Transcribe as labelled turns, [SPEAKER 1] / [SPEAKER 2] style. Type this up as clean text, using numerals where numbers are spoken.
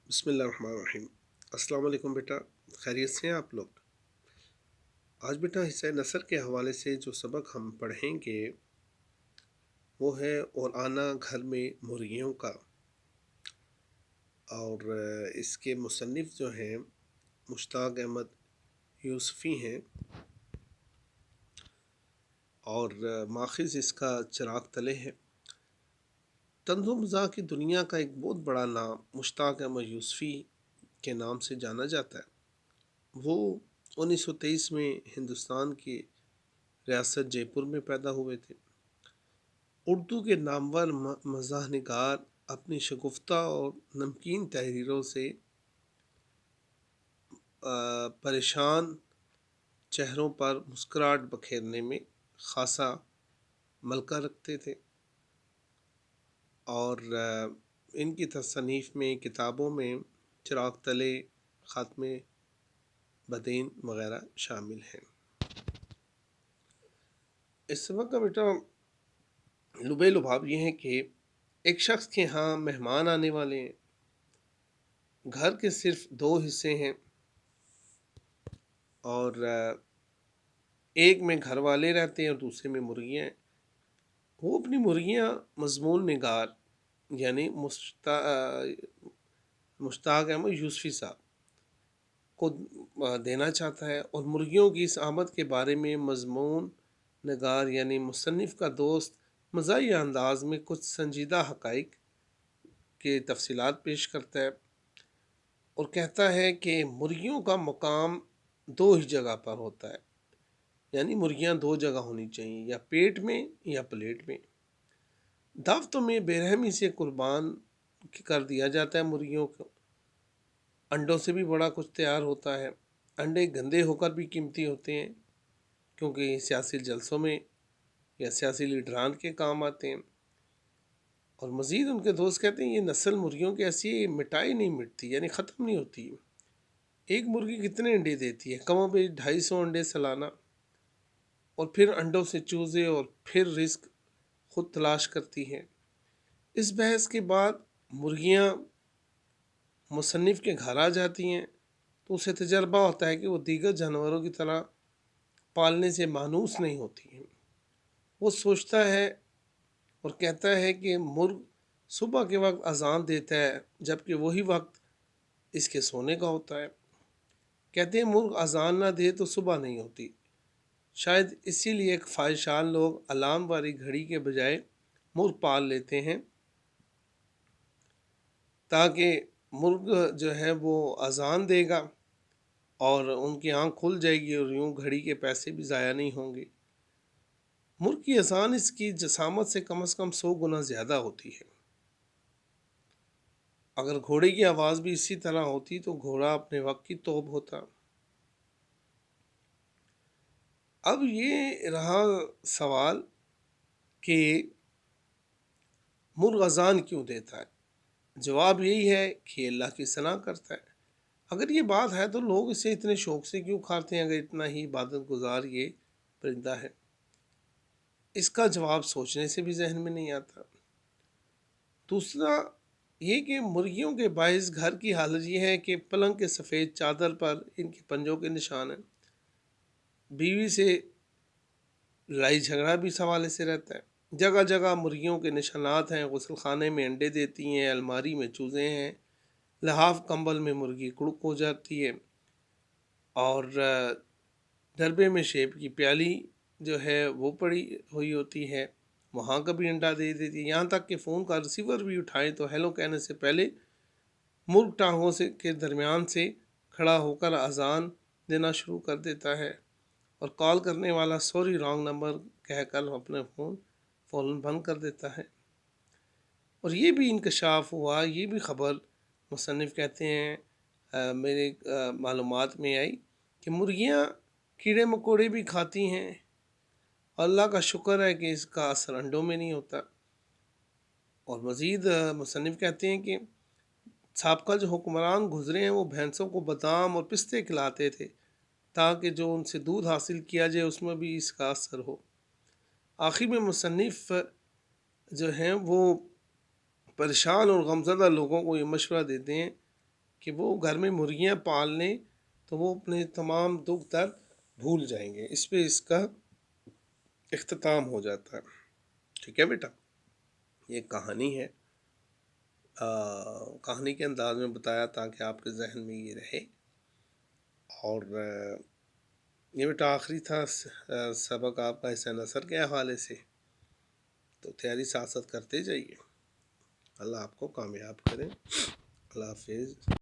[SPEAKER 1] بسم اللہ الرحمن الرحیم۔ السلام علیکم بیٹا، خیریت سے ہیں آپ لوگ؟ آج بیٹا حصہ نثر کے حوالے سے جو سبق ہم پڑھیں گے وہ ہے اور آنا گھر میں مرغیوں کا، اور اس کے مصنف جو ہیں مشتاق احمد یوسفی ہیں، اور ماخذ اس کا چراغ تلے ہے۔ طنز و مزاح کی دنیا کا ایک بہت بڑا نام مشتاق احمد یوسفی کے نام سے جانا جاتا ہے۔ وہ 1923 میں ہندوستان کی ریاست جے پور میں پیدا ہوئے تھے۔ اردو کے نامور مزاح نگار اپنی شگفتہ اور نمکین تحریروں سے پریشان چہروں پر مسکراہٹ بکھیرنے میں خاصا ملکہ رکھتے تھے، اور ان کی تصنیف میں کتابوں میں چراغ تلے، خاتم بدین وغیرہ شامل ہیں۔ اس سبق کا بیٹا لبے لباب یہ ہے کہ ایک شخص کے ہاں مہمان آنے والے ہیں۔ گھر کے صرف دو حصے ہیں، اور ایک میں گھر والے رہتے ہیں اور دوسرے میں مرغیاں ہیں۔ وہ اپنی مرغیاں مضمون نگار یعنی مشتاق احمد یوسفی صاحب کو دینا چاہتا ہے، اور مرغیوں کی اس آمد کے بارے میں مضمون نگار یعنی مصنف کا دوست مزاحیہ انداز میں کچھ سنجیدہ حقائق کی تفصیلات پیش کرتا ہے، اور کہتا ہے کہ مرغیوں کا مقام دو ہی جگہ پر ہوتا ہے، یعنی مرغیاں دو جگہ ہونی چاہیے، یا پیٹ میں یا پلیٹ میں۔ دعوتوں میں بے رحمی سے قربان کر دیا جاتا ہے مرغیوں کو۔ انڈوں سے بھی بڑا کچھ تیار ہوتا ہے۔ انڈے گندے ہو کر بھی قیمتی ہوتے ہیں، کیونکہ سیاسی جلسوں میں یا سیاسی لیڈران کے کام آتے ہیں۔ اور مزید ان کے دوست کہتے ہیں یہ نسل مرغیوں کی ایسی مٹائی نہیں مٹتی، یعنی ختم نہیں ہوتی۔ ایک مرغی کتنے انڈے دیتی ہے؟ کم و بیش 250 انڈے سالانہ، اور پھر انڈوں سے چوزے اور پھر رزق خود تلاش کرتی ہے۔ اس بحث کے بعد مرغیاں مصنف کے گھر آ جاتی ہیں تو اسے تجربہ ہوتا ہے کہ وہ دیگر جانوروں کی طرح پالنے سے مانوس نہیں ہوتی ہیں۔ وہ سوچتا ہے اور کہتا ہے کہ مرغ صبح کے وقت اذان دیتا ہے، جبکہ وہی وقت اس کے سونے کا ہوتا ہے۔ کہتے ہیں مرغ اذان نہ دے تو صبح نہیں ہوتی۔ شاید اسی لیے ایک خواہشان لوگ الارم والی گھڑی کے بجائے مرغ پال لیتے ہیں، تاکہ مرغ جو ہے وہ اذان دے گا اور ان کی آنکھ کھل جائے گی، اور یوں گھڑی کے پیسے بھی ضائع نہیں ہوں گے۔ مرغ کی اذان اس کی جسامت سے کم از کم 100 گنا زیادہ ہوتی ہے۔ اگر گھوڑے کی آواز بھی اسی طرح ہوتی تو گھوڑا اپنے وقت کی توپ ہوتا۔ اب یہ رہا سوال کہ مرغ اذان کیوں دیتا ہے؟ جواب یہی ہے کہ اللہ کی ثنا کرتا ہے۔ اگر یہ بات ہے تو لوگ اسے اتنے شوق سے کیوں کھاتے ہیں اگر اتنا ہی عبادت گزار یہ پرندہ ہے؟ اس کا جواب سوچنے سے بھی ذہن میں نہیں آتا۔ دوسرا یہ کہ مرغیوں کے باعث گھر کی حالت یہ ہے کہ پلنگ کے سفید چادر پر ان کے پنجوں کے نشان ہیں۔ بیوی سے لڑائی جھگڑا بھی اس حوالے سے رہتا ہے۔ جگہ جگہ مرغیوں کے نشانات ہیں، غسل خانے میں انڈے دیتی ہیں، الماری میں چوزے ہیں، لحاف کمبل میں مرغی کڑک ہو جاتی ہے، اور ڈربے میں شیب کی پیالی جو ہے وہ پڑی ہوئی ہوتی ہے، وہاں کبھی انڈا دے دیتی ہے۔ یہاں تک کہ فون کا ریسیور بھی اٹھائیں تو ہیلو کہنے سے پہلے مرغ ٹانگوں سے کے درمیان سے کھڑا ہو کر اذان دینا شروع کر دیتا ہے، اور کال کرنے والا سوری رانگ نمبر کہہ کر اپنے فون فوراً بند کر دیتا ہے۔ اور یہ بھی انکشاف ہوا، یہ بھی خبر مصنف کہتے ہیں میرے معلومات میں آئی کہ مرغیاں کیڑے مکوڑے بھی کھاتی ہیں، اللہ کا شکر ہے کہ اس کا اثر انڈوں میں نہیں ہوتا۔ اور مزید مصنف کہتے ہیں کہ سابقہ جو حکمران گزرے ہیں وہ بھینسوں کو بادام اور پستے کھلاتے تھے تاکہ جو ان سے دودھ حاصل کیا جائے اس میں بھی اس کا اثر ہو۔ آخر میں مصنف جو ہیں وہ پریشان اور غمزدہ لوگوں کو یہ مشورہ دیتے ہیں کہ وہ گھر میں مرغیاں پال لیں تو وہ اپنے تمام دکھ درد بھول جائیں گے۔ اس پہ اس کا اختتام ہو جاتا ہے۔ ٹھیک ہے بیٹا، یہ کہانی ہے، کہانی کے انداز میں بتایا تاکہ آپ کے ذہن میں یہ رہے۔ اور یہ بیٹا آخری تھا سبق آپ کا حسین نثر کے حوالے سے، تو تیاری ساتھ ساتھ کرتے جائیے۔ اللہ آپ کو کامیاب کرے۔ اللہ حافظ۔